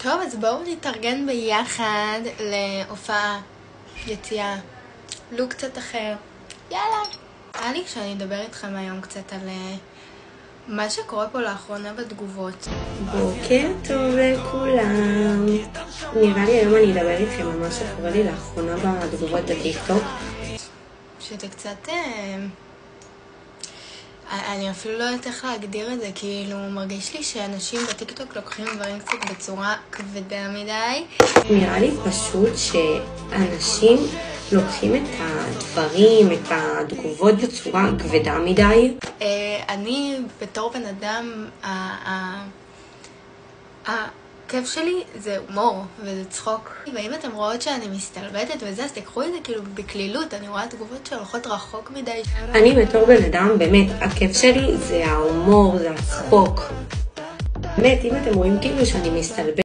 טוב, אז בואו נתארגן ביחד להופעה, יציאה, לוק קצת אחר. יאללה. היה לי כשאני אדבר איתכם היום קצת על מה שקורה פה לאחרונה בתגובות. בוקר טוב לכולם. נראה לי היום אני אדבר איתכם על מה שקורה לי לאחרונה בתגובות בטיקטוק. שזה קצת... אני אפילו לא יודעת איך להגדיר את זה, כאילו מרגיש לי שאנשים בטיקטוק לוקחים דברים קצת בצורה כבדה מדי. נראה לי פשוט שאנשים לוקחים את הדברים, את התגובות בצורה כבדה מדי. אני בתור בן אדם, הכיף שלי זה הומור וזה צחוק. ואם אתם רואות שאני מסתלבטת וזה, אז תקחו את זה כאילו בקלילות. אני רואה תגובות שהולכות רחוק מדי. אני בתור בן אדם, באמת, הכיף שלי זה ההומור, זה הצחוק. באמת, אם אתם רואים כאילו שאני מסתלבטת,